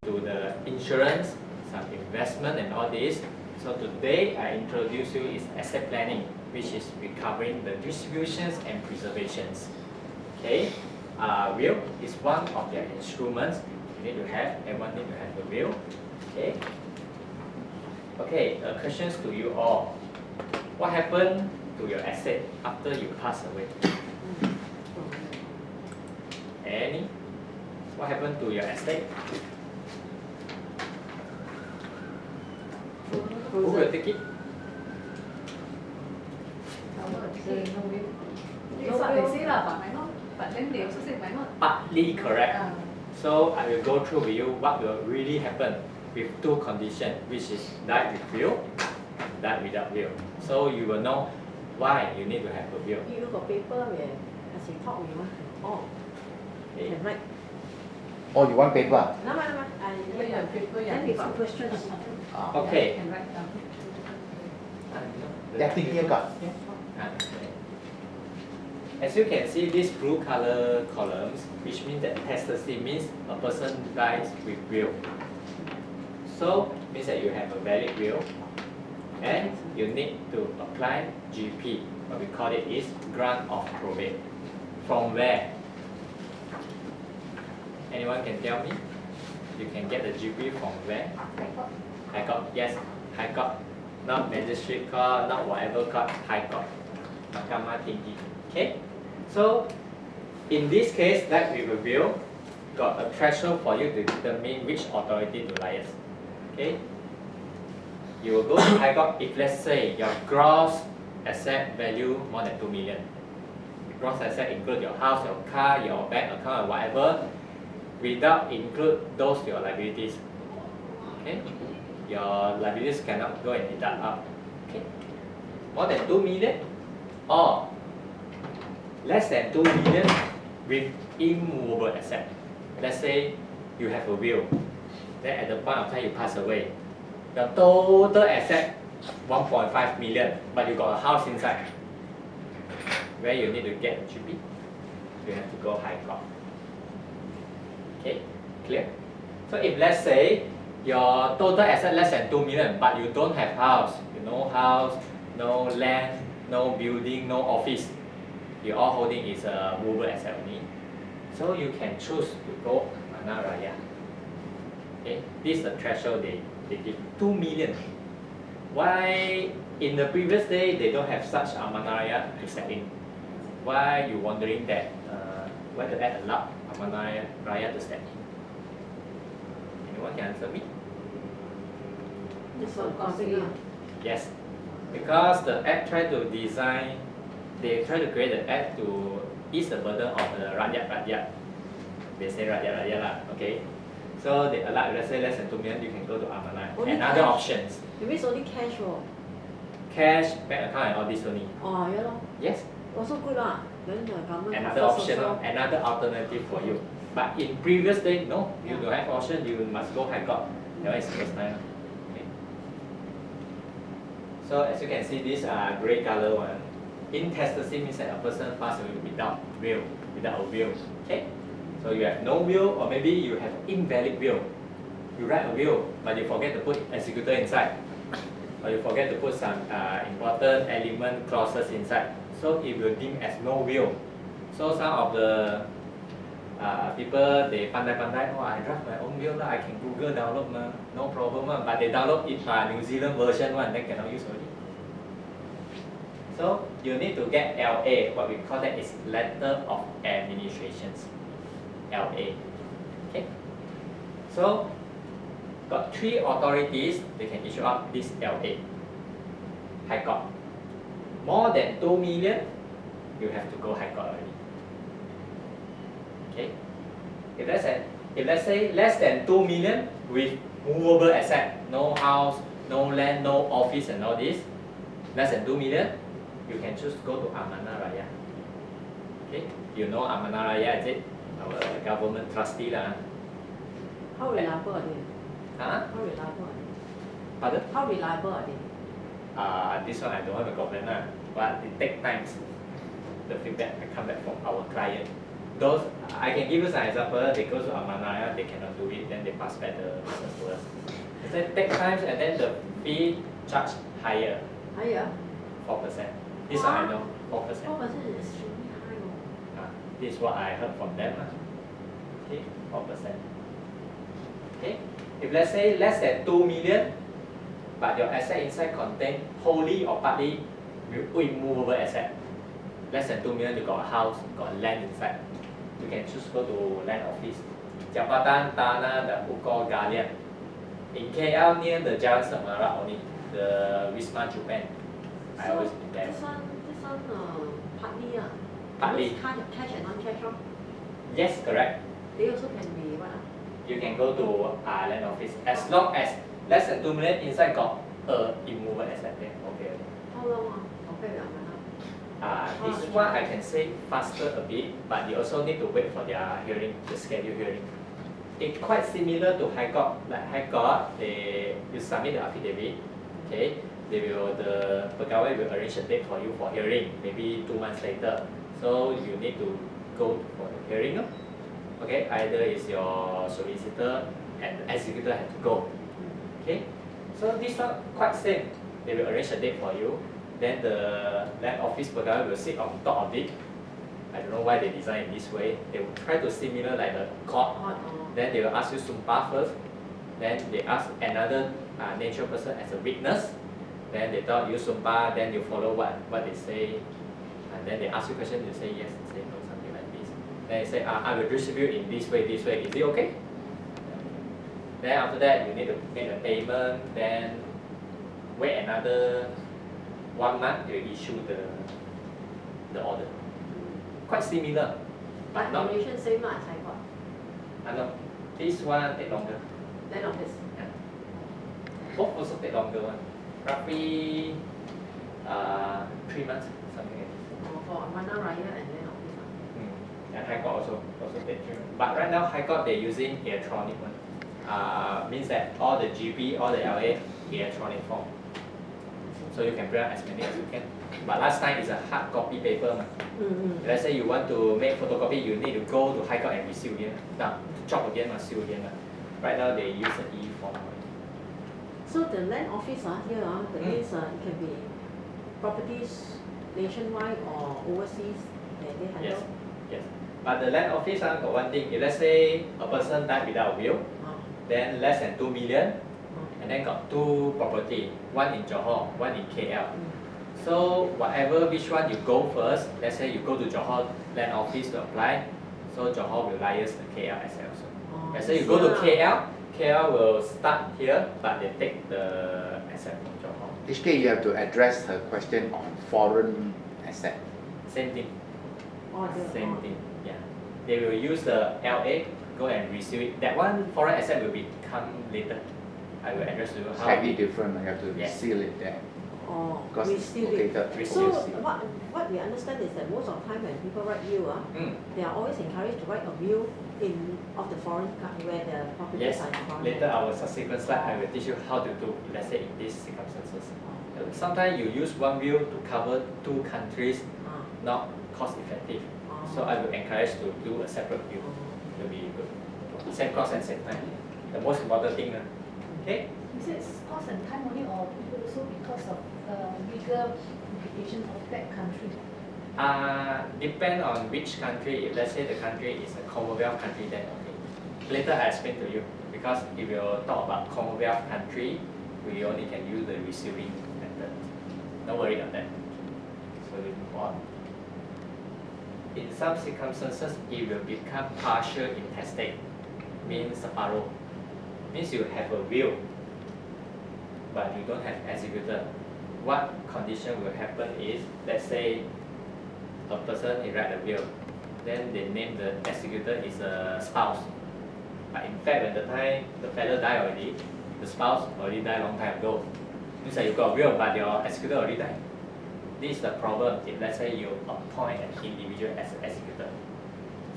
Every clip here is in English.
to the insurance, some investment and all this. So today I introduce you is asset planning, which is recovering the distributions and preservations. Okay, will is one of their instruments. You need to have, everyone need to have a will. Okay. Okay, questions to you all. What happened to your asset after you pass away? Any? What happened to your estate? Who will take it? Partly correct. So I will go through with you what will really happen with two conditions, which is die with will, die without will. So you will know why you need to have a will. You got paper where as you talk we want. Oh, Okay. can write. Oh, you want paper? No, then we got questions. Okay. That thing here got. As you can see, these blue color columns, which means that testacy means a person dies with will. So means that you have a valid will, and you need to apply GP. What we call it is grant of probate. From where? Anyone can tell me? You can get the GP from where? High Court. Yes, High Court. Not Magistrate Court, not whatever court, High Court. Mahkamah Tinggi. Okay? So, in this case, that we will got a threshold for you to determine which authority to liaise. Okay? You will go to High Court if, let's say, your gross asset value more than 2 million. Gross asset include your house, your car, your bank account, or whatever, without include those your liabilities. Okay? Your liabilities cannot go and deduct up. Okay? More than 2 million or less than 2 million with immovable asset. Let's say you have a will. Then at the point of time you pass away, the total asset 1.5 million, but you got a house inside. Where you need to get a GP? You have to go High Court. Okay, clear? So if let's say your total asset less than 2 million, but you don't have house, no house, no land, no building, no office, you all holding is a movable asset only. So you can choose to go Amanah Raya. Okay, this is the threshold they give 2 million. Why in the previous day they don't have such Amanah Raya to set in? Why you wondering that why the act allowed Amanah Raya to step in? Anyone can answer me? This one costly. Yes, because the act tried to design, they try to create the act to ease the burden of the rakyat. They say rakyat lah, okay? So they allow, let's say less than 2 million, you can go to Amanah. Only And other cash? options, It means only cash or? cash, bank account and all this only. Oh, yeah lor. Yes, Also good lah. Then the government another offers option, also. another alternative for you. But in previous day, no, you don't have option, you must go High Court. That one is first time. Okay. So as you can see, this grey color one, intestacy means that a person passed away without will, without a will. Okay. So you have no will, or maybe you have invalid will. You write a will, but you forget to put executor inside, or you forget to put some important element clauses inside. So it will deem as no will. So some of the people, they pandai, oh, I draft my own will, I can Google download, no problem, but they download it New Zealand version one, then cannot use already. So you need to get LA, what we call that is letter of administrations, LA. Okay. So got 3 authorities, they can issue up this LA. High Court. More than 2 million, you have to go High Court already. Okay. If let's say less than 2 million with movable asset, no house, no land, no office and all this, less than 2 million, you can choose to go to Amanah Raya. Okay. You know Amanah Raya, is it? Our government trustee lah. How reliable are they? Huh? How reliable are they? Pardon? How reliable are they? This one I don't want to comment, but it takes time. The feedback I come back from our client. those, I can give you some example. They go to Amanaya, they cannot do it, then they pass back the business to us. It take time, and then the fee charge higher, Higher? 4%. This one I know, 4%. 4% is extremely high. This is what I heard from them. Okay, 4%. Okay, if let's say less than 2 million, but your asset inside contain wholly or partly immovable asset. Less than 2 million, you got a house, got a land inside. You can choose go to land office. Jabatan Tanah dan Pukul Galian. In KL near the Jalan Semarak only, the Wisma Japan. I always been there. This one, partly. Partly. Cash and non-cash. Yes, correct. They also can be what? You can go to land office as long as less than 2 million inside got a immovable asset there. Okay. How long? Compared with Amanah? This one I can say faster a bit, but you also need to wait for their hearing, the scheduled hearing. It's quite similar to High Court. Like High Court, you submit the affidavit, okay? The pegawai will arrange a date for you for hearing, maybe 2 months later. So you need to go for the hearing. Okay, either is your solicitor and the executor have to go. Okay, so this one quite same. They will arrange a date for you. Then the land office pegawai will sit on top of it. I don't know why they design it this way. They will try to similar like the court. Then they will ask you sumpah first. Then they ask another nature person as a witness. Then they tell you sumpah. Then you follow what they say. And then they ask you question. You say yes, say no, something like this. Then they say I will distribute in this way, this way. Is it okay? Then after that you need to make a payment. Then wait another 1 month. They will issue the order. Quite similar, but not. Duration same as High Court. No, this one take longer. Land office. Yeah. Both also take longer one. Roughly 3 months, something like this. For Amanah Raya and land office. And High Court also take 3 months. But right now High Court they're using electronic one. Means that all the GP, all the LA electronic form. So you can print out as many as you can. But last time it's a hard copy paper. Let's say you want to make photocopy, you need to go to High Court and reseal again. Now, chop again, seal again. Right now they use the e-form. So the land office here, that means it can be properties nationwide or overseas that they handle? Yes. But the land office got one thing. If let's say a person died without a will, then less than 2 million, and then got 2 property, one in Johor, one in KL. So whatever which one you go first, let's say you go to Johor land office to apply, so Johor will liaise the KL as well. Let's say you go to KL, KL will start here, but they take the asset from Johor. HK, you have to address her question on foreign asset. Same thing. Same thing. Yeah. They will use the LA, go and receive it. That one foreign asset will become later. I will address to you how. Slightly different. I have to seal it there. Because it's located So overseas. what we understand is that most of the time when people write will, they are always encouraged to write a will of the foreign country where the properties are in foreign. Later our subsequent slide I will teach you how to do, let's say in these circumstances. Sometimes you use one will to cover 2 countries, not cost effective. So I will encourage to do a separate will. It will be good. Save cost and save time. The most important thing. Okay? Is it cost and time only, or also because of legal implications of that country? Depend on which country. If let's say the country is a Commonwealth country, then okay. Later I explain to you, because if you talk about Commonwealth country, we only can use the receiving method. Don't worry on that. So we move on. In some circumstances, it will become partial intestate, means separuh. Means you have a will, but you don't have executor. What condition will happen is, let's say a person he write a will, then they name the executor is a spouse. But in fact, when the time the fellow died already, the spouse already died a long time ago. Means that you got a will, but your executor already died. This is the problem if let's say you appoint an individual as an executor.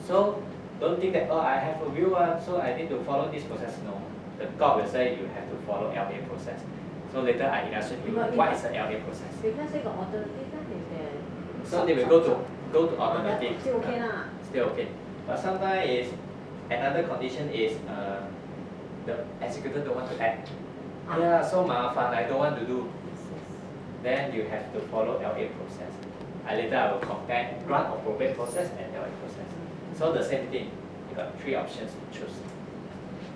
So don't think that I have a will, so I need to follow this process. No. The court will say you have to follow LA process. So later I illustrate you what is the LA process. Because they got alternative, then they can. So they will go to alternative. Still okay lah. Still okay. But sometimes is another condition is the executor don't want to act. Yeah, so mafan, I don't want to do. Then you have to follow LA process. Later I will compare grant of probate process and LA process. So the same thing, you got 3 options to choose.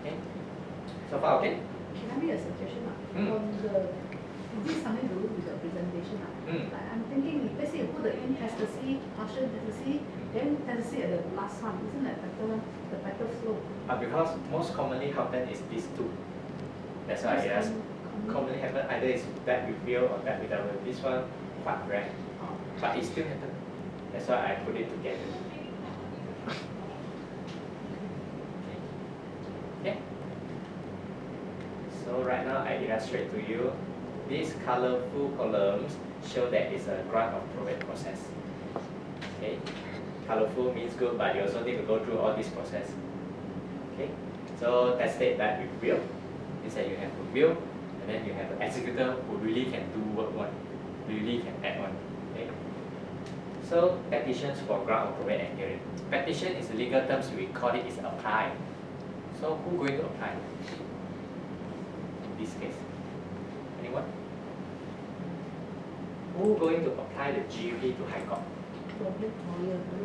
Okay? So far okay? Can I make a suggestion? Mm. On the, is this something to do with the presentation? Mm. Like I'm thinking, let's say you put the in testacy, partial testacy, then testacy at the last one, isn't that better, the better flow? Because most commonly happen is these 2. That's why I asked. Commonly happen either is bad with will or bad without will. This one quite rare, but it still happen. That's why I put it together. Okay. So right now I illustrate to you these colorful columns show that it's a grant of probate process. Okay. Colorful means good, but you also need to go through all this process. Okay. So testate that with will. Is that you have a will. And then you have an executor who really can do work one, really can act one. Okay? So petitions for grant of probate and hearing. Petition is a legal terms, we call it is apply. So who going to apply? In this case. Anyone? Who going to apply the GP to High Court?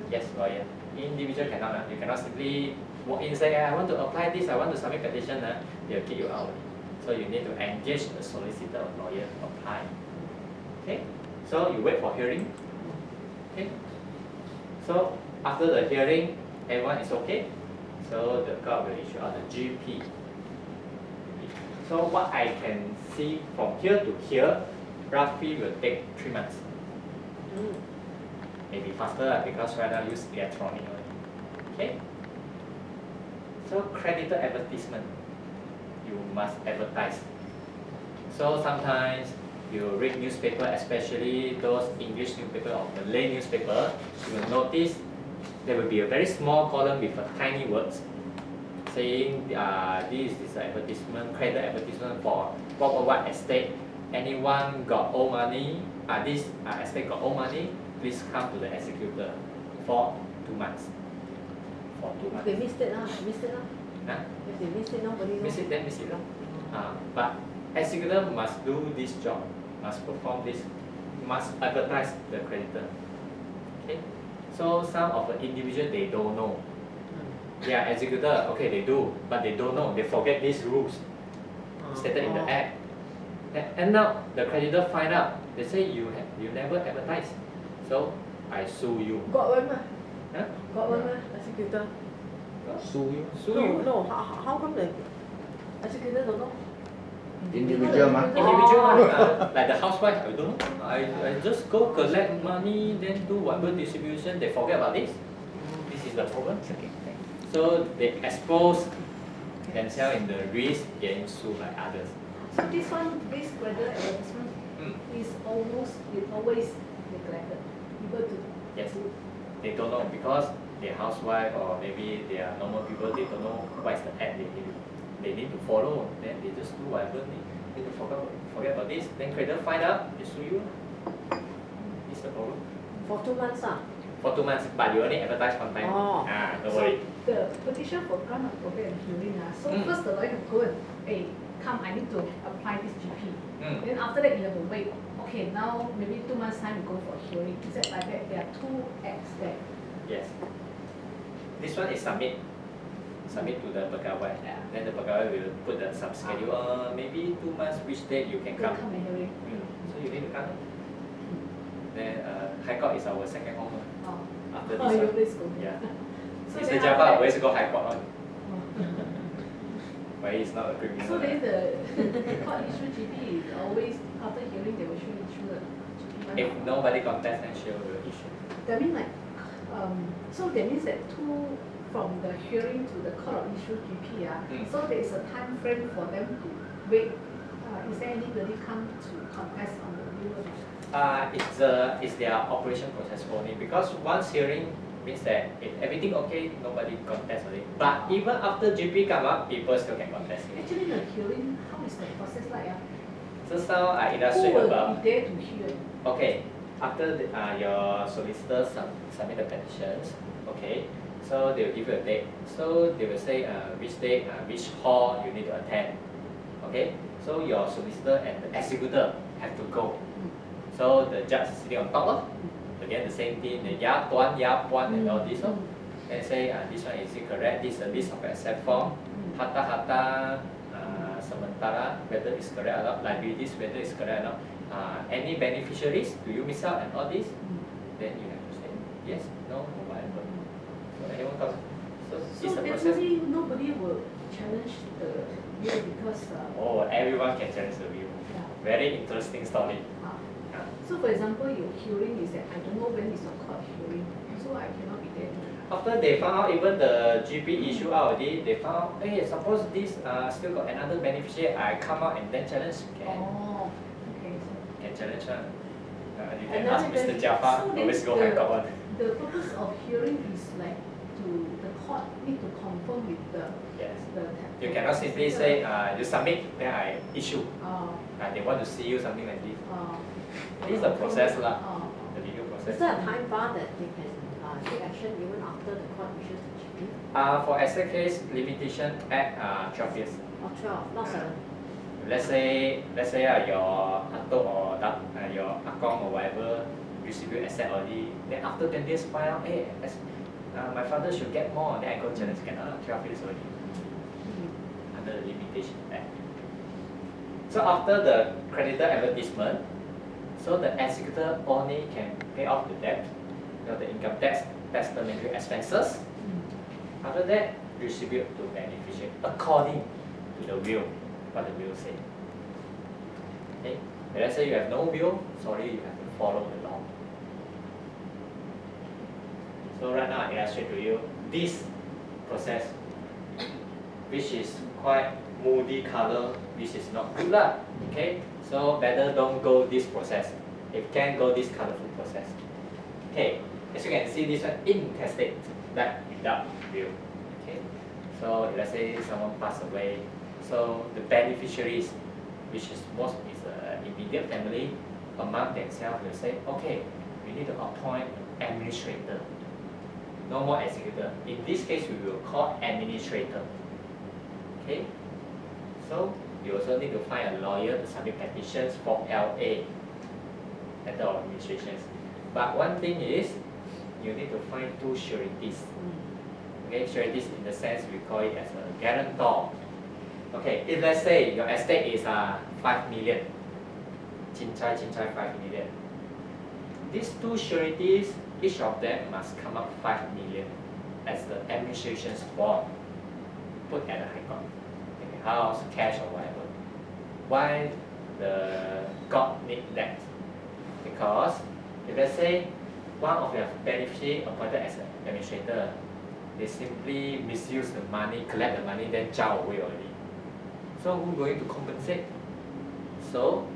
Yes, lawyer. Individual cannot. You cannot simply walk in and say, I want to apply this, I want to submit petition. They'll kick you out. So you need to engage the solicitor or lawyer to apply. Okay? So you wait for hearing. Okay? So after the hearing, everyone is okay. So the court will issue out the GP. So what I can see from here to here, roughly will take 3 months. Maybe faster because right now use electronic only. Okay? So creditor advertisement. You must advertise. So sometimes you read newspaper, especially those English newspaper or Malay newspaper, you will notice there will be a very small column with a tiny words saying this is an advertisement, credit advertisement for what estate. Anyone got owe money, this estate got owe money, please come to the executor for 2 months. For 2 months. They missed it, missed it. Huh? If they missed it, nobody knows. Miss it, then miss it. But executor must do this job, must perform this, must advertise the creditor. Okay? So some of the individual they don't know. Yeah, executor, okay, they do, but they don't know. They forget these rules stated in the act. And end up the creditor find out. They say you never advertise, so I sue you. Got one mah? Huh? Got one mah? Executor. Sue you. Sue you. No, how come the executor don't know? Individual mah. Individual one, like the housewife, I don't know. I just go collect money, then do whatever distribution. They forget about this. This is the problem. So they expose themselves in the risk getting sued like others. So this one, this credit advertisement is always neglected. People to Yes, they don't know because they're housewife or maybe they are normal people. They don't know what is the act they need to follow. Then they just do whatever they need to forget about this. Then creditor find out, they sue you. This is the problem. For 2 months For 2 months, but you only advertise one time. Don't worry. the petition for grant of probate and hearing. So first the lawyer will go and, hey, come, I need to apply this GP. Then after that you have to wait. Okay, now maybe 2 months time you go for hearing. Is that like that? There are 2 acts there. Yes. This one is submit to the pegawai. Then the pegawai will put the subschedule. Maybe 2 months, which date you can Then come. come and hearing. So you need to come. Then High Court is our second home. After this you one. please go. Yeah. So Mr. then Jaffa after always go High Court on. But he's not a criminal. So then the court issue GP is always after hearing they will issue the GP. If nobody contests, then she will issue. That means like, so that means that from the hearing to the court of issue GP, so there is a time frame for them to wait. Is there anybody come to contest on the will? It's their operation process only because once hearing means that if everything okay, nobody contest on it. But even after GP come up, people still can contest it. Actually, the hearing, how is the process like? So now I Who illustrate will about. be there to hear? Okay, after your solicitor submit the petitions, okay, So they will give you a date. So they will say which date, which hall you need to attend. Okay. So your solicitor and the executor have to go. So the judge is sitting on top. Again, the same thing. The ya tuan, and all this. Then say this one is correct. This is a list of accept form. Harta sementara whether it's correct or not. Liabilities whether it's correct or not. Any beneficiaries do you miss out and all this? Then you have to say yes, no, or whatever. So anyone comes. So it's So a process. definitely nobody will challenge the will because Oh, everyone can challenge the will. yeah. Very interesting story. So for example, your hearing is that I don't know when is your court hearing, so I cannot be there. After they found out, even the GP issue out already, they found, hey, suppose this still got another beneficiary, I come out and then challenge, Oh, okay. can challenge one. You can Another ask Mr. benefit- Jaffa, so always then go high court one. The purpose of hearing is like to the court need to confirm with the Yes. the. You cannot simply say, you submit, then I issue. Oh, They want to see you, something like this. oh. This is the process lah, Oh, the legal Is process. there a time bar that they can take action even after the court issues the GP? For asset case limitation act, 12 years. Or 12, not 7? Let's say your atuk or your akong or whatever distribute asset already. Then after 10 years find out, hey, my father should get more. Then I go challenge again. 12 years already under the limitation act. So after the creditor advertisement, so the executor only can pay off the debt, the income tax, testamentary expenses. After that, distribute to beneficiary according to the will, what the will say. Okay? Let's say you have no will, sorry, you have to follow the law. So right now I illustrate to you this process, which is quite moody color, which is not good lah. Okay? So better don't go this process. If can go this colorful process. Okay, as you can see this one intestate, that without will. Okay, so let's say someone passed away, so the beneficiaries, which is most is immediate family, among themselves will say, okay, we need to appoint an administrator. No more executor. In this case, we will call administrator. Okay, so you also need to find a lawyer to submit petitions for LA, letter of administrations. But one thing is, you need to find two sureties. Okay, sureties in the sense we call it as a guarantor. Okay, if let's say your estate is 5 million, chincai 5 million. These two sureties, each of them must come up 5 million as the administration's bond put at the high court. Okay, house, cash or whatever. Why the court need that? Because if let's say one of your beneficiary appointed as an administrator, they simply misuse the money, collect the money, then chow away already. So who's going to compensate? So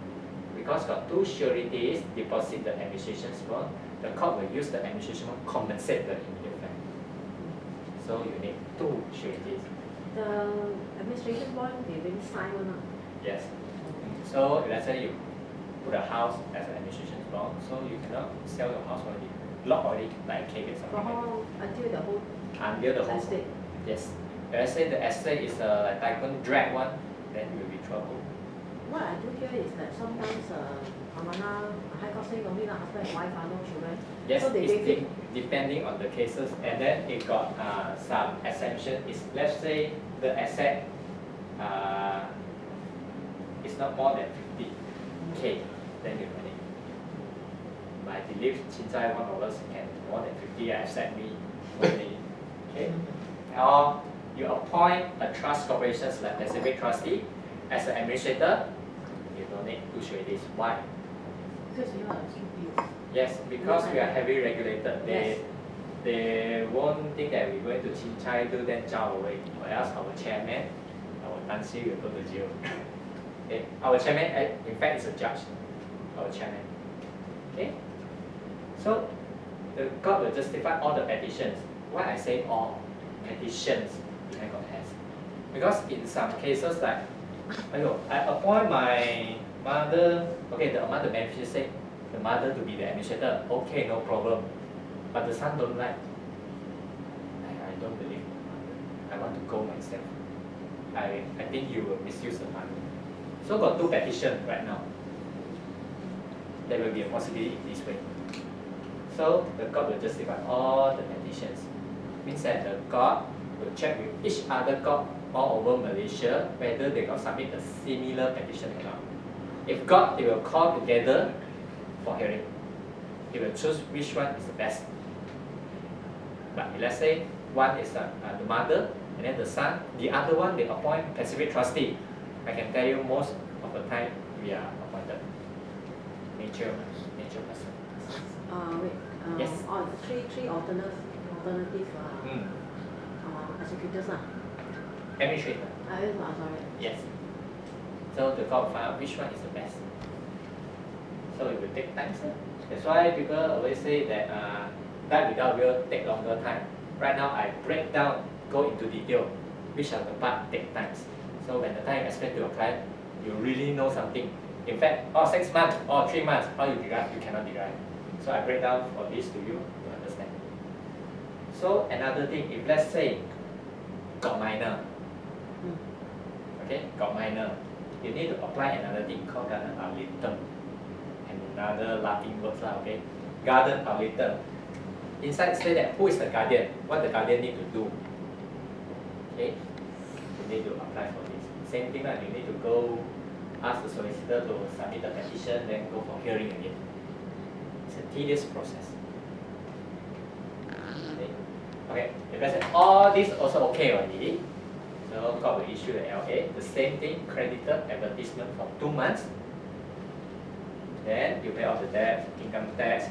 because got two sureties deposit the administration's bond, the court will use the administration bond compensate the immediate family. So you need two sureties. The administration bond, they really sign one. Yes. So let's say you put a house as an administration bond, so you cannot sell your house already, lock already, like cave it For something how like long? Until the whole that. Until the whole estate? Yes. Let's say the estate is a tycoon drag one, then you will be trouble. What I do hear is that sometimes Amana, High Court say only the husband and wife are no children. Yes, So they it's waive it. depending on the cases, and then it got some exemption. Is let's say the asset is not more than 50K, then you need. But I believe Chincai one of us can more than 50. I accept me only. Okay, or you appoint a trust corporation like Pacific Trustee as an administrator. You don't need two sureties. Why? Because you are a QP. Yes, because we are heavily regulated. Yes. They won't think that we're going to Chincai do then chow away, or else our chairman, our Tansi will go to jail. Okay, our chairman, in fact, is a judge. Our chairman. Okay, so the court will justify all the petitions. Why I say all petitions behind God has? Because in some cases like, I appoint my mother. Okay, the amount the beneficiary say the mother to be the administrator. Okay, no problem. But the son don't like. I want to go myself. I think you will misuse the money. So got 2 petitions right now. There will be a possibility in this way. So the court will justify all the petitions. Means that the court will check with each other court all over Malaysia whether they got submit a similar petition or not. If got, they will call together for hearing. They will choose which one is the best. But let's say one is the mother and then the son, the other one they appoint Pacific trustee. I can tell you most of the time we are appointed nature person. Wait. Yes. Oh, three alternative executors lah. Administrator. Sorry. Yes. So the court find out which one is the best. So it will take time, sir. That's why people always say that die without will take longer time. Right now I break down, go into detail, which are the part take times. So when the time you explain to your client, you really know something. In fact, 6 months or 3 months, how you derive, you cannot derive. So I break down for this to you to understand. So another thing, if let's say got minor, okay, got minor, you need to apply another thing called garden ad litem. Another Latin words lah, okay. Garden ad litem. Inside say that who is the guardian, what the guardian need to do. Okay, you need to apply for this. Same thing lah, you need to go ask the solicitor to submit the petition, then go for hearing again. It's a tedious process. Okay, if I said all this also okay already, so court will issue the LA. The same thing, creditor advertisement for 2 months. Then you pay off the debt, income tax,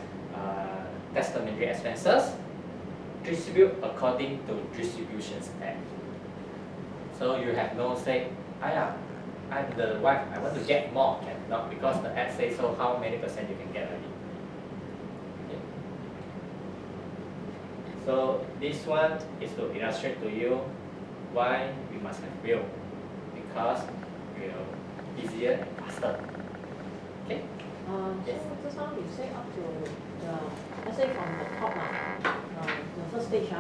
testamentary expenses, distribute according to Distributions Act. So you have no say, I'm the wife, I want to get more, cannot, because the Act says so how many percent you can get already. Okay. So this one is to illustrate to you why we must have will, because will easier and faster. Okay. So just now you say up to the, let's say from the top the first stage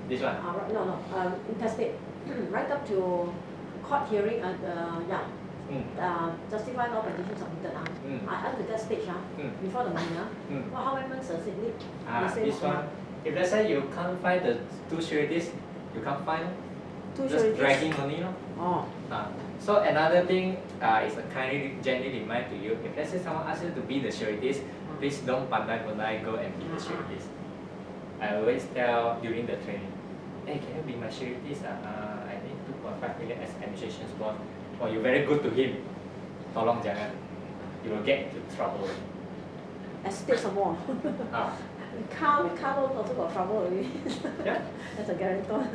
This one. intestate, right up to court hearing justify all petitions submitted up to that stage before the minor, how many months does it need? This one. If let's say you can't find the 2 sureties, you can't find, just dragging only. So another thing is a kindly gently remind to you, if let's say someone asks you to be the sureties, please don't pandai go and be the sureties. I always tell during the training, hey, can you be my sureties? I need 2.5 million as administration bond. Oh, you're very good to him. Tolong jangan. You will get into trouble. Estate some more. Car loan also got trouble already. Yeah. As a guarantor.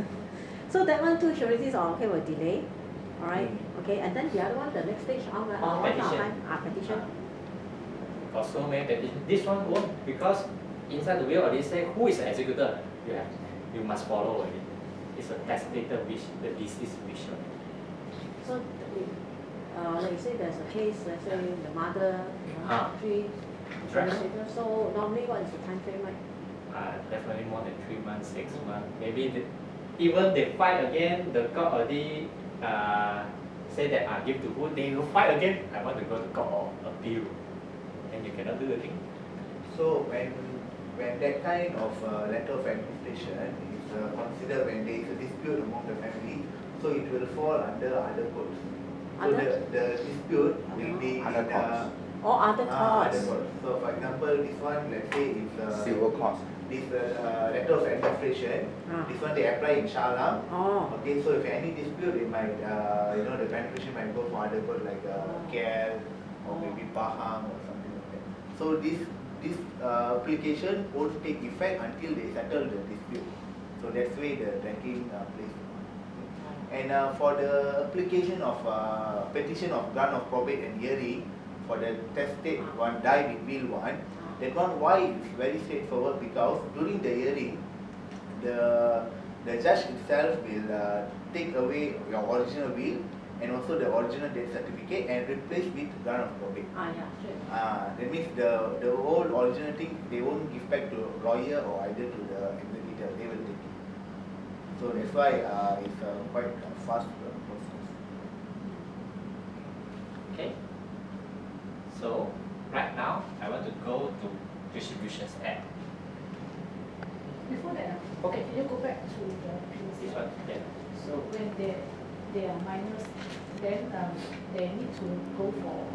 So that one 2 sureties are okay with delay. Alright, okay, and then the other one, the next stage, petition. Got so many petitions. This one won't, because inside the will already say who is the executor. You must follow already. It's a testator wish, the deceased wish. So, like you say, there's a case, let's say the mother, 3 administrators. So normally what is the time frame like? Definitely more than 3 months, 6 months. Maybe even they fight again, the court already say that give to who, they will fight again. I want to go to court or appeal, and you cannot do the thing. So when that kind of letter of administration is considered when there is a dispute among the family, so it will fall under other codes. So the dispute will be in Other courts. Or other other courts. codes. So for example, this one, let's say is Civil courts. this letter of administration, this one they apply in Shalam. Okay, so if any dispute, it might, the beneficiary might go for other court like KL or maybe Pahang or something like that. So this application won't take effect until they settle the dispute. So that's why the dragging place. And for the application of petition of grant of probate and hearing for the testate one died in will one, that one why it's very straightforward, because during the hearing, the judge itself will take away your original will and also the original death certificate and replace with grant of probate. That means the whole original thing they won't give back to lawyer or either to the executor. They will take it. So that's why it's quite a fast process. Okay. So right now I want to go to distributions act. Before that, Okay. can you go back to the previous This slide? one, yeah. So when they are minors, then they need to go for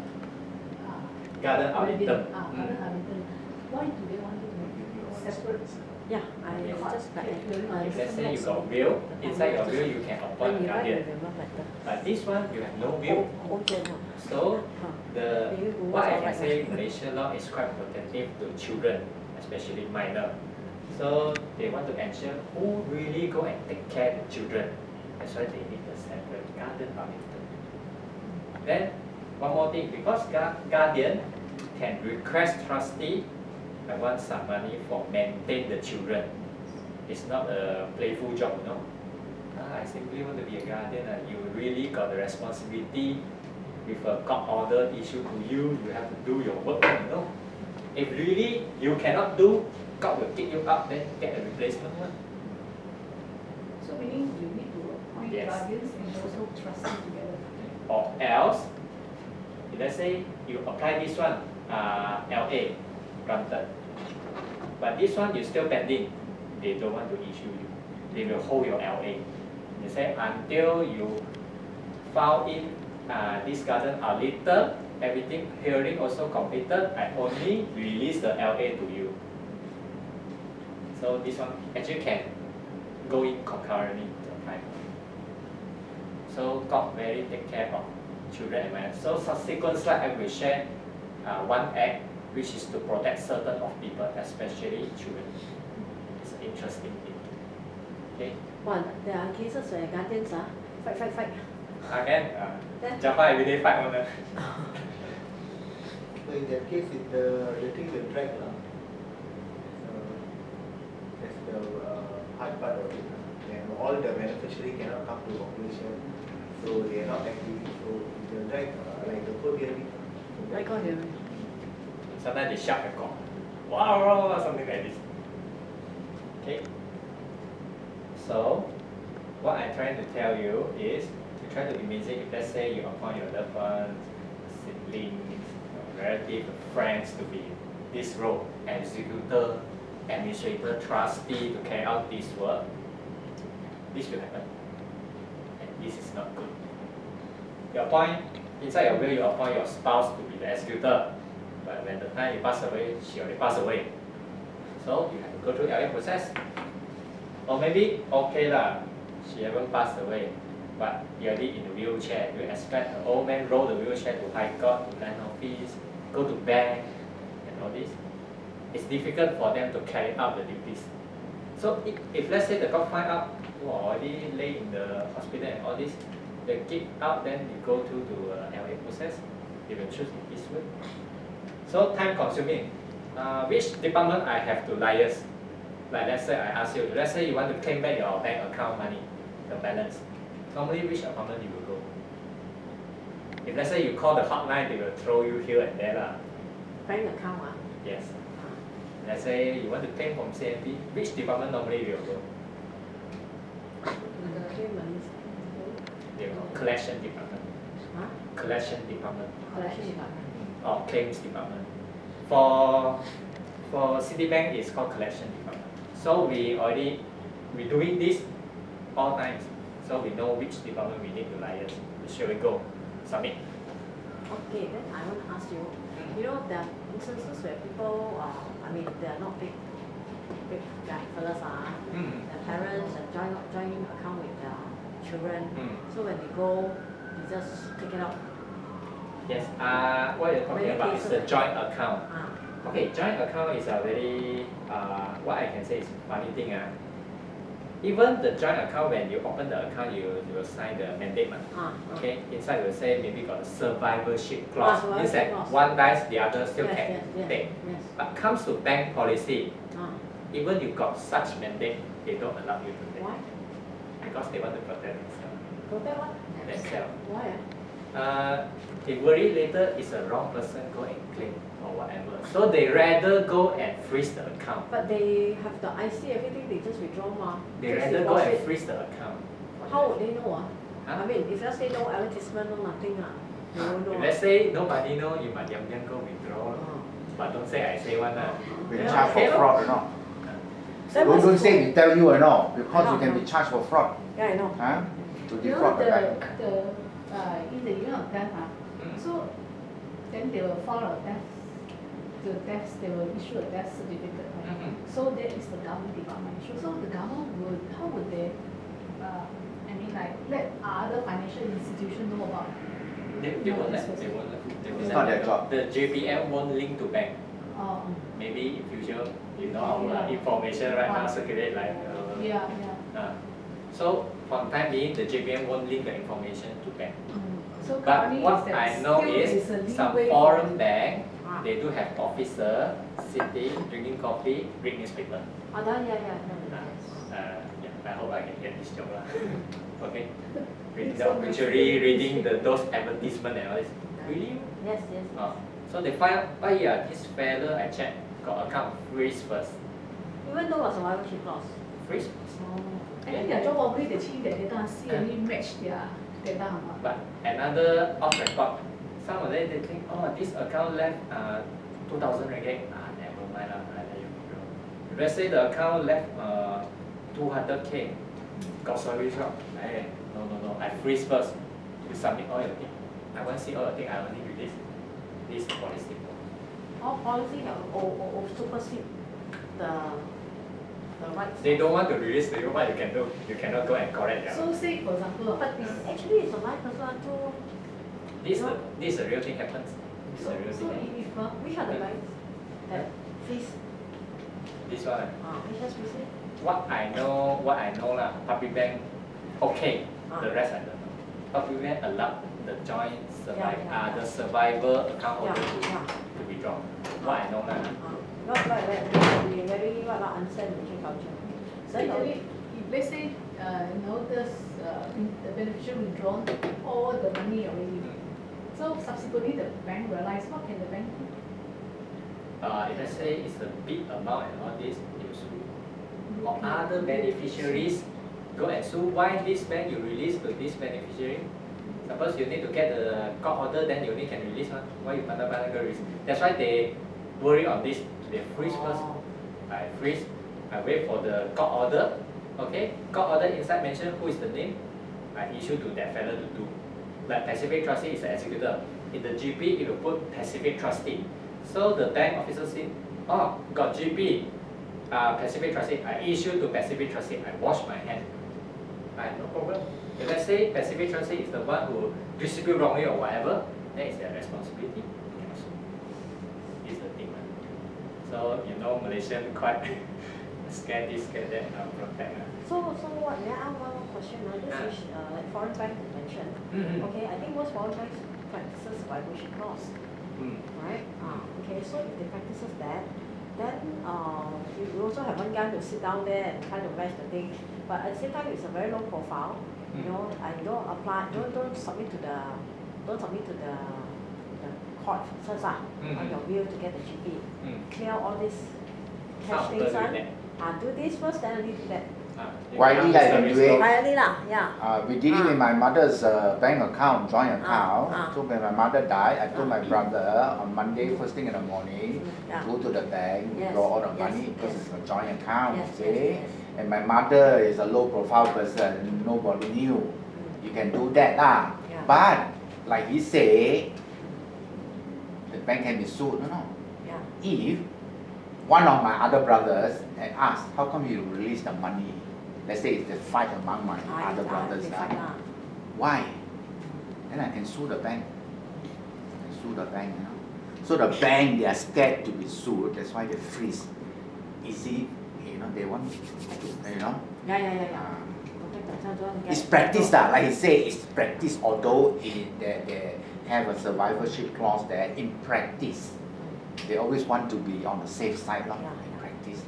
Garden Arlington. Garden Arlington. Why do they want to separate? Yeah, I just like If let's say you got will, inside your will you can appoint a guardian. But this one you have no will. So what I can say, Malaysian law is quite protective to children, especially minor. So they want to ensure who really go and take care of the children. That's why they need a separate garden Arlington. Then one more thing, because guardian can request trustee, I want some money for maintain the children. It's not a playful job, you know. I simply want to be a guardian. You really got the responsibility with a court order issued to you. You have to do your work, you know. If really you cannot do, court will kick you out, then get a replacement one. So meaning you need to appoint Yes. guardians and also trustees together. Or else, if let's say you apply this one, LA, granted. But this one you still pending, they don't want to issue you. They will hold your LA. They say until you file in this garden Arlington, everything hearing also completed, I only release the LA to you. So this one actually can go in concurrently to apply. So God very take care of children and minors. So subsequent slide I will share one act which is to protect certain of people, especially children. It's an interesting thing. Okay. Well, there are cases where guardians fight. Again, Jaffa everyday fight on So in that case, if the thing will drag, that's the hard part of it. And all the beneficiary cannot come to conclusion, so they are not active. So it will drag like the court hearing. Right, go ahead. Sometimes they shout at God. Wow, something like this. Okay. So, what I'm trying to tell you is to try to imagine if let's say you appoint your loved ones, siblings, relatives, friends to be this role, executor, administrator, trustee to carry out this work, this will happen. And this is not good. You appoint, inside your will, you appoint your spouse to be the executor. But when the time you pass away, she already passed away. So you have to go through LA process. Or maybe, okay lah, she haven't passed away, but you're already in the wheelchair. You expect the old man roll the wheelchair to High Court, to land office, go to bank, and all this. It's difficult for them to carry out the duties. So if let's say the court find out, already lay in the hospital and all this, they kick out, then you go through to LA process. They will choose in this way. So time consuming. Which department I have to liaise? Like let's say I ask you, let's say you want to claim back your bank account money, the balance. Normally which department you will go? If let's say you call the hotline, they will throw you here and there lah. Bank account, Yes. Let's say you want to claim from CMP, which department normally you will go? They will go collection department. Collection department. Collection department. Or claims department. For Citibank, it's called collection department. So we doing this all times. So we know which department we need to liaise. Shall we go? Submit. Okay, then I want to ask you, you know, there are instances where people, they are not big fellas, the parents and joint account with their children. So when they go, they just take it out. Yes. What you're talking about is the joint account. Okay, joint account is a very what I can say is funny thing. Even the joint account, when you open the account, you will sign the mandate. Okay, inside will say maybe got a survivorship clause. Means that one dies, the other still can take. But comes to bank policy, even you got such mandate, they don't allow you to take. Why? Because they want to protect themselves. Protect what? Themselves. Why? They worry later it's a wrong person go and claim or whatever. So they rather go and freeze the account. But they have the IC, everything, they just withdraw ma. They Fixed rather go and deposit. freeze the account. How would they know? Huh? I mean, if let's say no advertisement, no nothing, they won't know. If let's say nobody know, you might yum go withdraw. Ah. But don't say I say one. Be Yeah. charged for fraud or not. Then what's Don't the- say we tell you or not, because you No, can no. be charged for fraud. Yeah, I know. Huh? To You know defraud the bank. in the event of death, so then they will file a death, they will issue a death certificate, right? Mhm. So that is the government department issue. So the government would, how would they, I mean like let other financial institutions know about? They won't let. They won't let. They won't It's let not their them. job. The JPM won't link to bank. Oh, Maybe in future, our Yeah. information right now circulate like. yeah. So from time being, the JPM won't link the information to bank. So But currently what is I that know still is a some leeway foreign for- bank, Ah. they do have officer sitting, drinking coffee, read newspaper. Yeah, I hope I can get this job lah. Okay, reading the obituary, reading those advertisement and all this. Really? Yes, yes. So they find out, oh yeah, this fella I check got account freeze first. Even though a survivorship clause. Freeze. And then their job probably they change their data, see any match their data or not. But another off record, some of them they think, oh, this account left 2,000 ringgit. Never mind lah, I let you withdraw. If let's say the account left 200K, got service wrong. Hey, no, I freeze first. You submit all your thing. I want to see all your thing. I only release this policy. All policy or supersede the rights. They don't want to release to you what you can do. You cannot go and correct them. So say for example, But actually it's a life person too. This is a real thing happens. This is a real so thing. if Which are the rights that freeze? This one. HSBC? What I know lah, public bank, okay. The rest I don't know. Public bank allowed the joint the survivor account holder to withdraw. What I know lah. We very understand Malaysian culture. So actually, if let's say, the beneficiary withdrawn all the money already. So subsequently the bank realize what can the bank do? If let's say it's a big amount and all this, you sue. Or other beneficiaries go and sue. Why this bank you release to this beneficiary? Suppose you need to get the court order, then you only can release one. Why you pandai go release? That's why they worry on this. They freeze first. I freeze. I wait for the court order. Okay, court order inside mention who is the name. I issue to that fellow to do. Like Pacific Trustee is the executor. In the GP, it will put Pacific Trustee. So the bank officer say, oh, got GP, Pacific Trustee. I issue to Pacific Trustee. I wash my hand. I have no problem. If let's say Pacific Trustee is the one who distribute wrongly or whatever, then it's their responsibility. It's the thing. So Malaysian quite scared this, scared that, protect. So what? May I ask one more question? This is like foreign bank you mentioned. Okay, I think most foreign banks practices survivorship clause, right? Okay, so if they practices that, then you also have one guy to sit down there and try to match the thing. But at the same time, it's a very low profile. And don't apply, don't submit to the court first on your will to get the GP. Clear all this cash things do this first, then only do that. Widely like we do it. Quietly yeah. We did it with my mother's bank account, joint account. So when my mother died, I told my brother on Monday, first thing in the morning, go to the bank, withdraw all the money because it's a joint account, see? And my mother is a low profile person, nobody knew. You can do that lah. But like he say, the bank can be sued, no? If one of my other brothers had asked, how come you release the money? Let's say it's the fight among my other brothers. Why? Then I can sue the bank. So the bank, they are scared to be sued. That's why they freeze. Easy, they want to, It's practice like he say, it's practice. Although they have a survivorship clause there, in practice, they always want to be on the safe side in practice.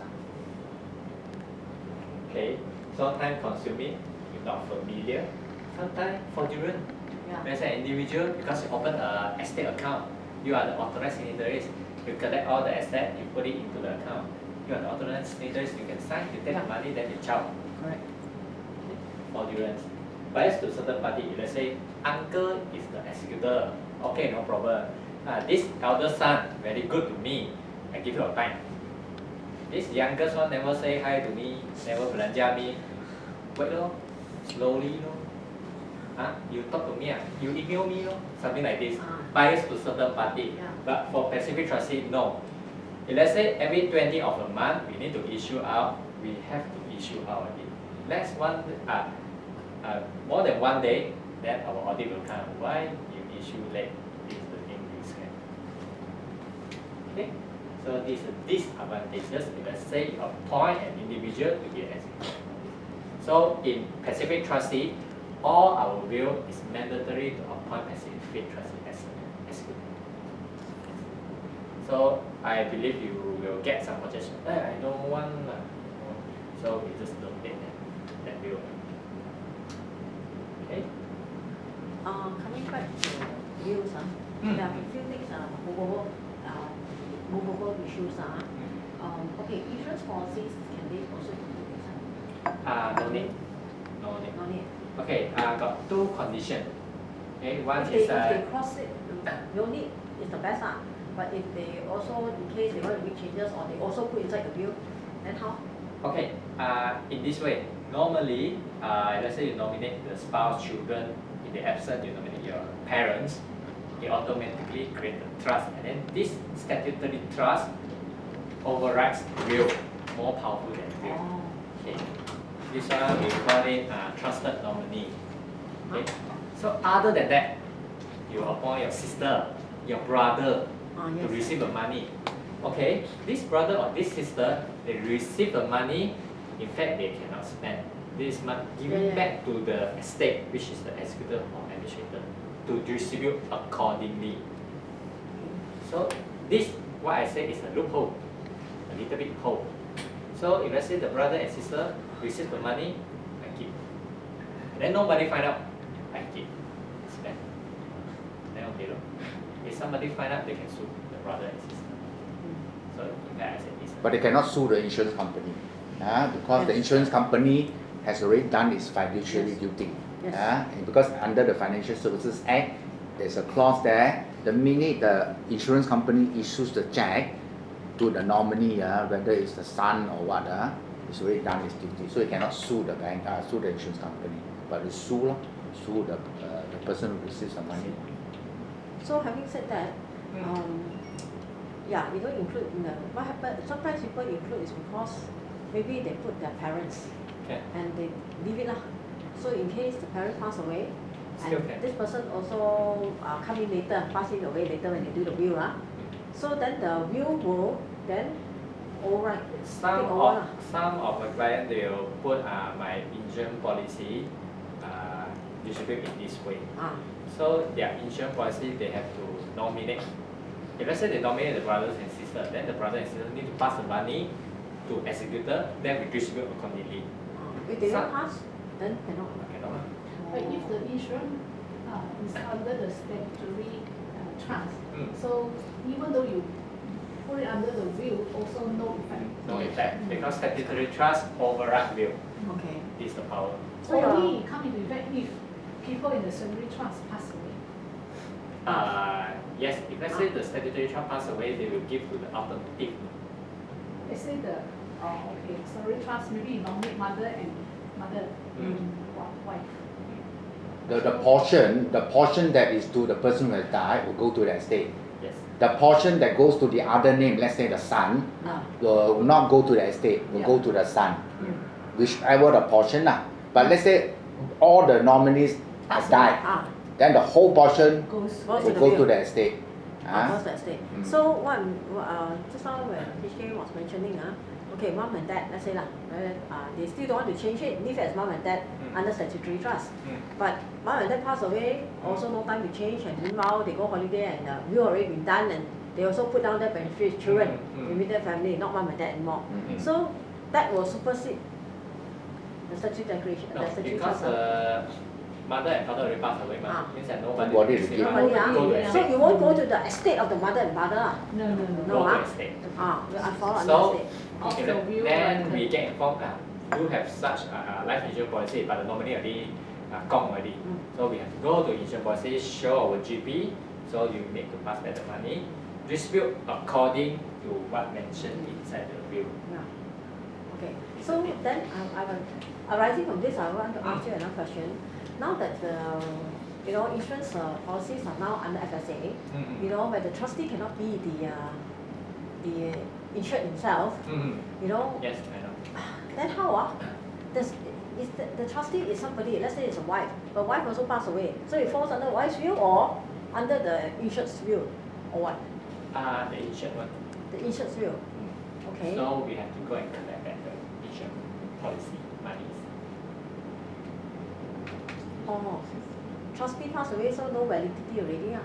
Okay, so time consuming, if not familiar, sometimes fraudulent. Let's say individual, because you open an estate account, you are the authorized signatories. You collect all the asset, you put it into the account. You are the authorized signatories, you can sign, you take the money, then you chow. Correct. Fraudulence. Bias to certain party, let's say uncle is the executor, okay, no problem. This elder son, very good to me, I give you a time. This youngest one never say hi to me, never belanja me. Wait slowly you talk to me, you email me something like this. Bias to certain party. But for Pacific Trustee, no. If let's say every 20th of the month we need to issue out, we have to issue out again. Less more than 1 day, then our audit will come. Why you issue late? Is the thing you scam. Okay. So these are disadvantages if let's say you appoint an individual to be an executor. So in Pacific Trustee, all our will is mandatory to appoint Pacific Trustee as an executor. So I believe you will get some suggestion. I don't want. So we just don't take that will. Okay. Coming back to wills, there are a few things movable issues. Okay, insurance policies, can they also include this? No need. No need. Okay, got two conditions. Okay, one if is they cross it, no need is the best. But if they also, in case they want to make changes or they also put inside the will, then how? okay. In this way, normally, let's say you nominate the spouse, children. In the absence, you nominate your parents. It automatically create a trust, and then this statutory trust overrides will, more powerful than will. Okay. This one we call it trusted nominee. Okay. So other than that, you appoint your sister, your brother to receive the money. Okay, this brother or this sister, they receive the money. In fact, they cannot spend this money, giving back to the estate, which is the executor or administrator, to distribute accordingly. So this, what I say, is a loophole, a little bit hole. So if let's say the brother and sister receive the money, I keep. And then nobody find out, I keep. Spend. Then okay, if somebody find out, they can sue the brother and sister. So in that I said this. But they cannot sue the insurance company, because the insurance company has already done its fiduciary duty. And because under the Financial Services Act, there's a clause there. The minute the insurance company issues the check to the nominee, whether it's the son or what, it's already done its duty. So you cannot sue the bank, sue the insurance company, but you sue the person who receives the money. So having said that, you don't include in the, what happens, sometimes people include is because maybe they put their parents and they leave it. So in case the parents pass away, and this person also come in later, pass in away later when they do the will. So then the will will then override. Some of my clients, they will put my insurance policy distribute in this way. So their insurance policy, they have to nominate. If let's say they nominate the brothers and sisters, then the brother and sister need to pass the money to executor, then we distribute accordingly. If they don't pass, then cannot. But if the insurance is under the statutory trust, so even though you put it under the will, also no effect. No effect, because statutory trust override will. Okay. This is the power. So only it come into effect if people in the statutory trust pass away. Yes, if let's say the statutory trust pass away, they will give to the alternative. Let's say the statutory trust, maybe you nominate mother and wife. The portion that is to the person who has died will go to the estate. Yes. The portion that goes to the other name, let's say the son, will not go to the estate, will go to the son. Whichever the portion. But let's say all the nominees have died, then the whole portion will go to the estate. Goes to the estate. So what just now when HK was mentioning, okay, mom and dad, let's say they still don't want to change it, live as mom and dad under statutory trust. But mom and dad pass away, also no time to change, and meanwhile they go holiday and will already been done, and they also put down their beneficiaries, children, immediate family, not mom and dad anymore. So that will supersede the statutory declaration, the statutory trust. mother and father already passed away, means that nobody Nobody receive will money. Nobody, Go to So estate. you won't go to the estate of the mother and father? No, no, no. No, Go to ah? estate. I follow under So, estate. Of okay, the will then or we the- get informed you have such life insurance policy, but the nominee already gone already. So we have to go to insurance policy, show our GP, so you need to pass back the money, distribute according to what mentioned inside the will. Yeah. Okay. So then, arising from this, I want to ask you another question. Now that the insurance policies are now under FSA, where the trustee cannot be the insured himself, Yes, I know. then how the trustee is somebody, let's say it's a wife, but wife also passed away, so it falls under wife's will or under the insured's will, or what? The insured one. The insured's will. Okay. So we have to go and collect back the insurance policy monies. Oh, trustee passed away, so no validity already.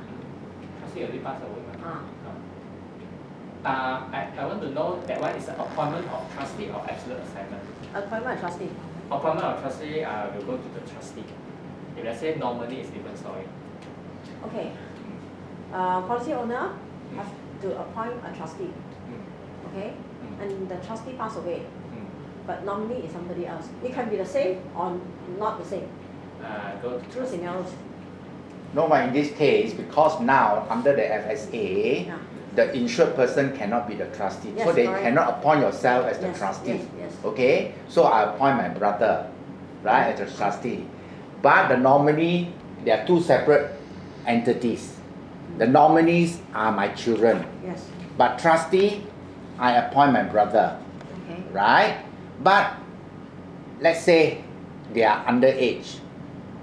Trustee already passed away. Ah. I want to know that one is an appointment of trustee or absolute assignment. Appointment of trustee. Appointment of trustee will go to the trustee. If let's say nominee is different story. Okay. Policy owner have to appoint a trustee. Okay? And the trustee passed away, but nominee is somebody else. It can be the same or not the same. Go to Two trustee. scenarios. No, but in this case, because now under the FSA, Yeah. the insured person cannot be the trustee. Yes, so they correct. cannot appoint yourself as the Yes, trustee. yes, yes. Okay? So I appoint my brother, right, as a trustee. But the nominee, they are two separate entities. The nominees are my children. Yes. But trustee, I appoint my brother, Okay. right? But let's say they are underage,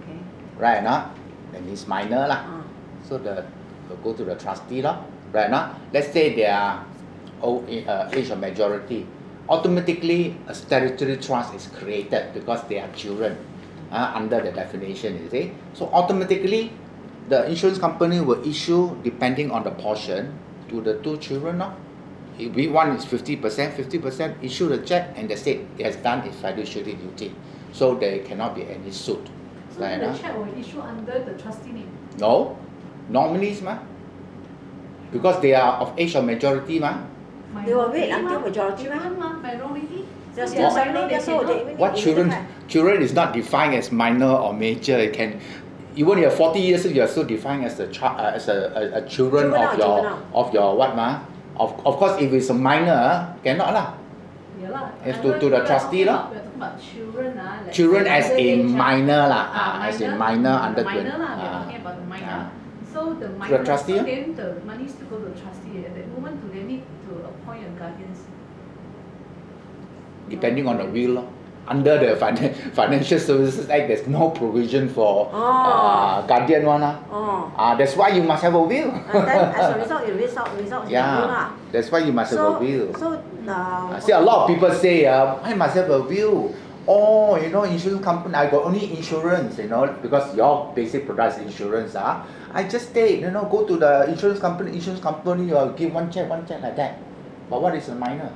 Okay. right? Not? That means minor lah. Ah. So they'll go to the trustee lah, right? Now, let's say they are age of majority. Automatically, a statutory trust is created because they are children under the definition, you see. So automatically, the insurance company will issue depending on the portion to the two children now. If one is 50%, issue the check and that's it. It has done its fiduciary duty. So there cannot be any suit. So Right, the huh? check will issue under the trustee name. No, nominees ma. Because they are of age of majority ma. They will wait until majority, Children minority. They're So still they are 17 minor, years they old. They cannot- even What need children? immediate Children is not defined as minor or major. It can, even you're 40 years old, you're still defined as a child, as a children Juvenile. of your what ma? Of course, if it's a minor, cannot lah. Yeah lah. Has to the trustee lah. We're talking about children like Children say as a underage, minor lah, ah, as in minor under minor 20. lah. We're talking about the minor. So the the minor. trustee, So ah? then the money is to go to the trustee. At that moment, do they need to appoint a guardians? Depending on the will lor. Under the Financial Services Act, there's no provision for guardian one lah. Oh. That's why you must have a will. And then as a result, it results in the will Yeah, lah. that's why you must have a So, will. See, a lot of people say, I must have a will. Oh, insurance company, I got only insurance, because your basic product is insurance. I just stay, go to the insurance company, you give one check like that. But what is a minor?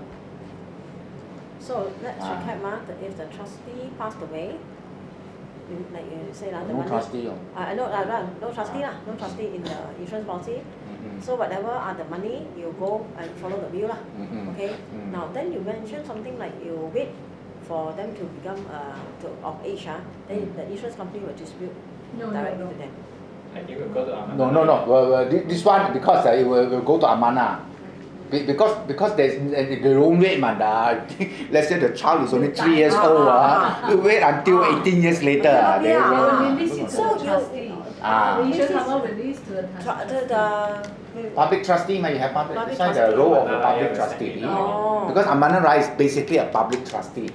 So let's recap, if the trustee passed away, like you say, the No money. trustee. No trustee lah, no trustee in the insurance policy. So whatever are the money, you go and follow the will lah. Okay. Now then you mentioned something like you wait for them to become of age, then the insurance company will distribute directly to them. I think we'll go to Amanah. No. This one, because it will go to Amanah. Because they don't wait, man. Let's say the child is only 3 years old. You wait until 18 years later. They They will will, release it to So the you- trustee. Ah. The insurance company will release to the trustee. public trustee, you have public. Public That's why the trustee. role of the Ah, public yeah, trustee. Oh. Because Amanah Rai is basically a public trustee.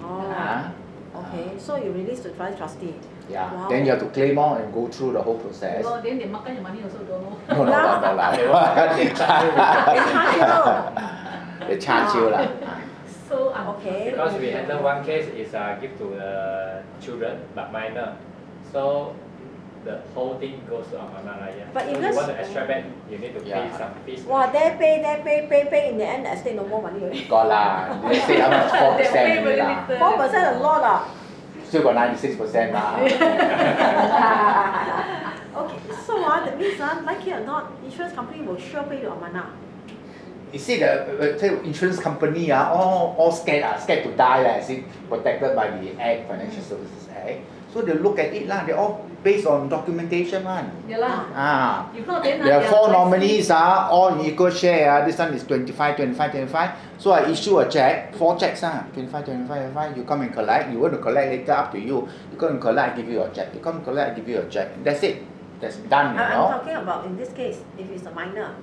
Okay, so you release to trustee. Yeah. Wow. Then you have to claim on and go through the whole process. Well, then they makan your money also don't know. No lah. They charge They charge you lah. So Okay. Because we handle one case is give to the children but minor, so the whole thing goes to Amanah Raya. But So if you that's- want to extract back, you need to pay Yeah. some fees. Wow, they pay, in the end, the estate no more money already. Got lah. They say how much? 4% only lah. 4% a lot lah. Still got 96%. Okay, so that means like it or not, insurance company will sure pay you amana. You see the insurance company all scared to die protected by the Act, Financial Services Act. So they look at it they all based on documentation one. Yeah lah. If not, then there are 4 nominees all in equal share. This one is 25, 25, 25. So I issue a check, 4 checks 25, 25, 25. You come and collect. You want to collect later, up to you. You come and collect, I give you a check. You come and collect, I give you a check. That's it. That's done. I'm talking about in this case, if it's a minor.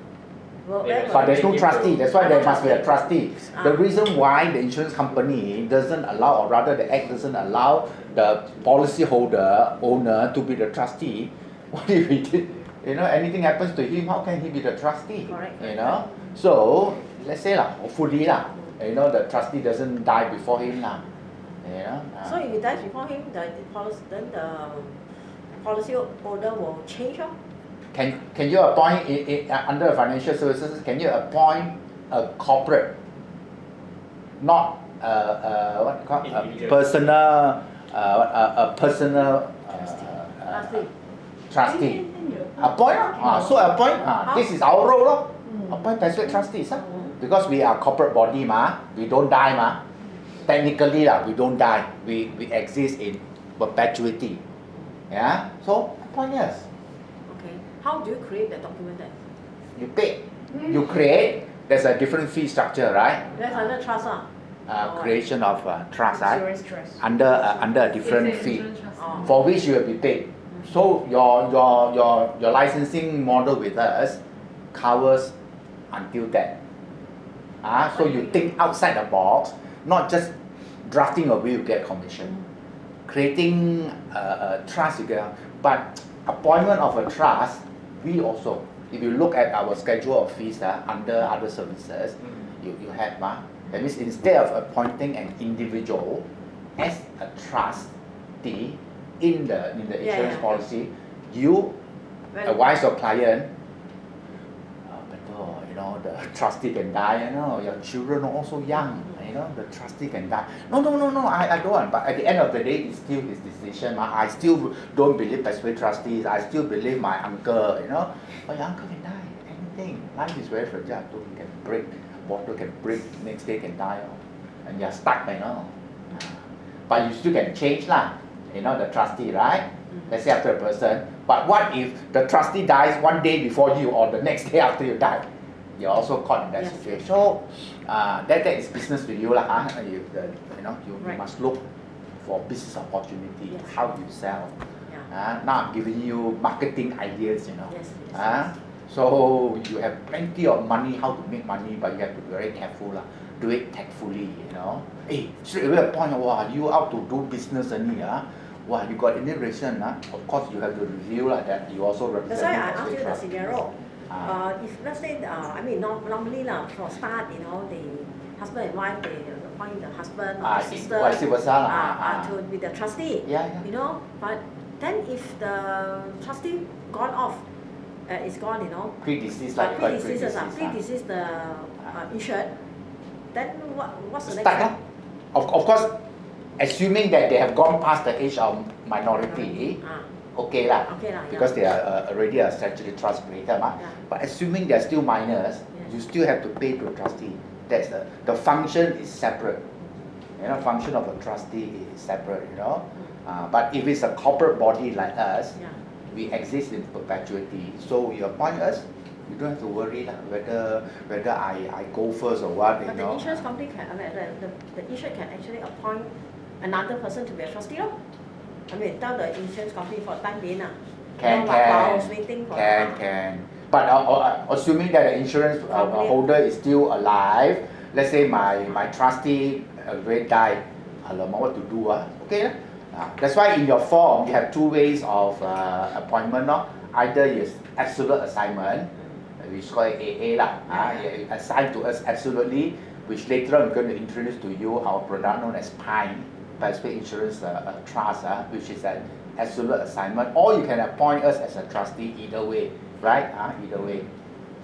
Well, but there's no trustee. That's why there must be a trustee. The reason why the insurance company doesn't allow, or rather the Act doesn't allow the policyholder, owner to be the trustee. What if he did? Anything happens to him, how can he be the trustee? Correct. So let's say hopefully the trustee doesn't die before him So if he dies before him, then the policyholder will change. Can you appoint under financial services? Can you appoint a corporate, not personal trustee? Appoint this is our role appoint passive trustees because we are corporate body we don't die technically we don't die, we exist in perpetuity, so appoint us. How do you create the document then? You pay. You create. There's a different fee structure, right? That's under trust creation of trust, Insurance trust. under a different fee, for which you will be paid. So your licensing model with us covers until that. So you think outside the box, not just drafting a will you get commission, creating a trust you get, but appointment of a trust. We also, if you look at our schedule of fees under other services, you have that means instead of appointing an individual as a trustee in the insurance policy, you advise your client, the trustee can die, your children are also young, the trustee can die. No, I don't want. But at the end of the day, it's still his decision. I still don't believe passive trustees. I still believe my uncle, But your uncle can die, anything. Life is very fragile. He can break, water can break, next day can die. And you're stuck, But you still can change, the trustee, right? Let's say after a person. But what if the trustee dies one day before you or the next day after you die? You're also caught in that situation. So that is business to you, you must look for business opportunity, how you sell. Now I'm giving you marketing ideas, So you have plenty of money, how to make money, but you have to be very careful, do it tactfully, Hey, straight away a point, you out to do business only, you got any reason, of course you have to review that you also represent. That's why I asked you the scenario. If let's say, normally for start, the husband and wife, they appoint the husband or the sister vice versa, to be the trustee. But then if the trustee gone off, is gone, predeceased the insured, then what's the next step? Of course, assuming that they have gone past the age of minority, okay lah, because they are already a statutory trust creator, but assuming they are still minors, you still have to pay to a trustee. That's the function is separate. Function of a trustee is separate. But if it's a corporate body like us, we exist in perpetuity. So you appoint us, you don't have to worry whether I go first or what. But the insurance company the insured can actually appoint another person to be a trustee. Tell the insurance company for time being. Can. But assuming that the insurance holder is still alive, let's say my trustee already died, what to do? Okay. That's why in your form you have 2 ways of appointment. Either is absolute assignment, which is called AA assigned to us absolutely, which later on I'm going to introduce to you our product known as PINE, Pacific Insurance Trust, which is an absolute assignment, or you can appoint us as a trustee either way, right? Either way.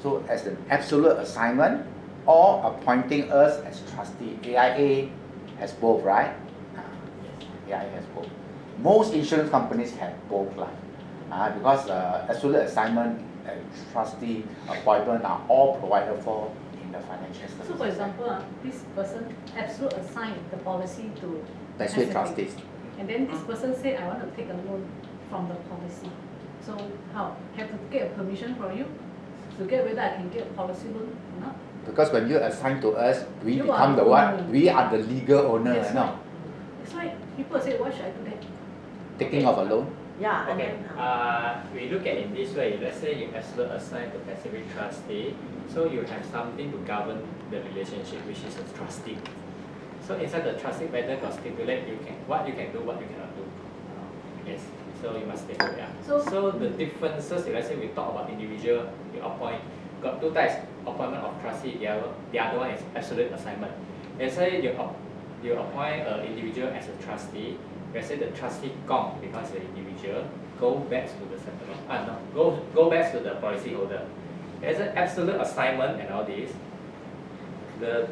So as an absolute assignment or appointing us as trustee. AIA has both, right? AIA has both. Most insurance companies have both lah. Because absolute assignment and trustee appointment are all provided for in the financial services. So for example, this person absolute assign the policy to Absolute SFA. trustees. And then this person said, I want to take a loan from the policy. So how? Have to get a permission from you to get whether I can get a policy loan or not? Because when you assign to us, we You become are the the what? owner. We are the legal owner, That's you know. That's why people say, why should I do that? Taking of a loan. Yeah, and Okay, then, we look at in this way. Let's say you absolute assign to Pacific trustee, so you have something to govern the relationship, which is a trustee. So inside the trustee matter got stipulate what you can do, what you cannot do. Yes, so you must stay yeah. So the differences, if let's say we talk about individual, you appoint, got two types, appointment of trustee, the other one is absolute assignment. Let's say you appoint an individual as a trustee, let's say the trustee gone because the individual, go back to the settlement, go back to the policy holder. As an absolute assignment and all this, the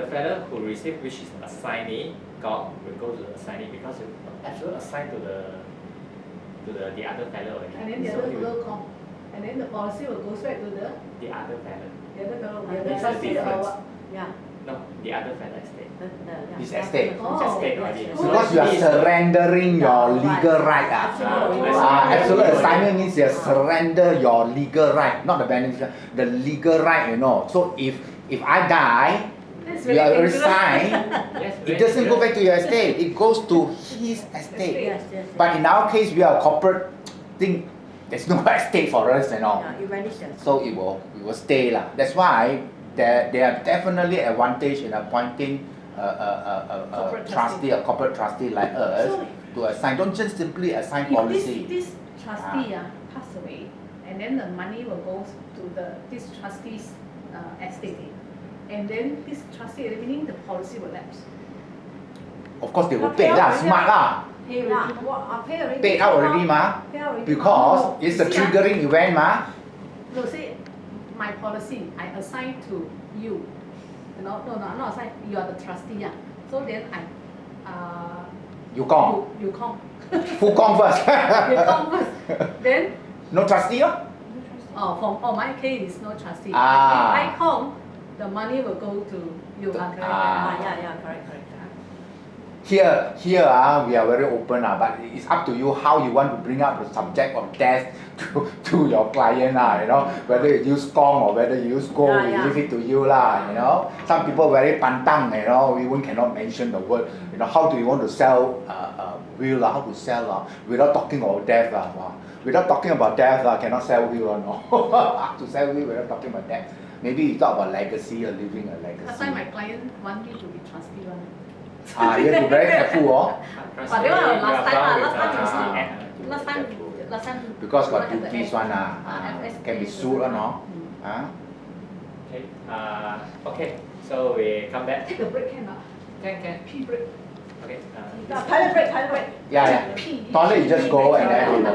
fellow who received, which is assignee, gone, will go to the assignee because you absolute assigned to the other fellow already. And then the So other he will come. And then the policy will go back to the other fellow. the other fellow, Yeah, the that's trustee the or difference. what? yeah, No, the other fellow estate. yeah. His estate. Oh, Estate yes, already. yes. So Because you are he is- surrendering your Yeah, legal right. right. Absolutely. Absolute assignment means you surrender your legal right, not the benefit, the legal right, you know. So if I die, That's you very are dangerous. resigned, Yes, it doesn't go back to your estate, it goes to his estate. Yes, yes. But in our case, we are a corporate thing, there's no estate for us, you know. Yeah, it vanishes. So it will stay lah. That's why there are definitely advantage in appointing a Corporate trustee, a corporate trustee like us So- to assign. Don't just simply assign If policy. this trustee pass away, and then the money will go to this trustee's estate, and then this trustee, meaning the policy will lapse. Of course they will But pay pay lah, out smart already. lah. Hey, what, pay already. Pay out already mah. Pay out already. Because No, it's the you see, triggering event mah. No, say my policy I assign to you. No, not assign. You are the trustee, yeah. So then You call. you come. Who call first? You come first. Then No trustee oh? my case is no trustee. Ah. If I come, the money will go to you. Correct? Ah. Yeah, correct. Here we are very open but it's up to you how you want to bring up the subject of death to your client you know, whether you use Kong or whether you use Go, we leave it to you you know. Some people very pantang, you know, we even cannot mention the word, you know, how do you want to sell will, how to sell without talking about death without talking about death cannot sell will no. To sell will without talking about death. Maybe you talk about legacy or leaving a legacy. Last time my client want me to be trustee one. You have to be very careful But that one last time Last time, last time. because got don't have the duties F- one FSA can be sued no. Okay, okay, so we come back. Take a break can not? Can. Pee break. Okay. Pilot break. Yeah. Toilet you just go and then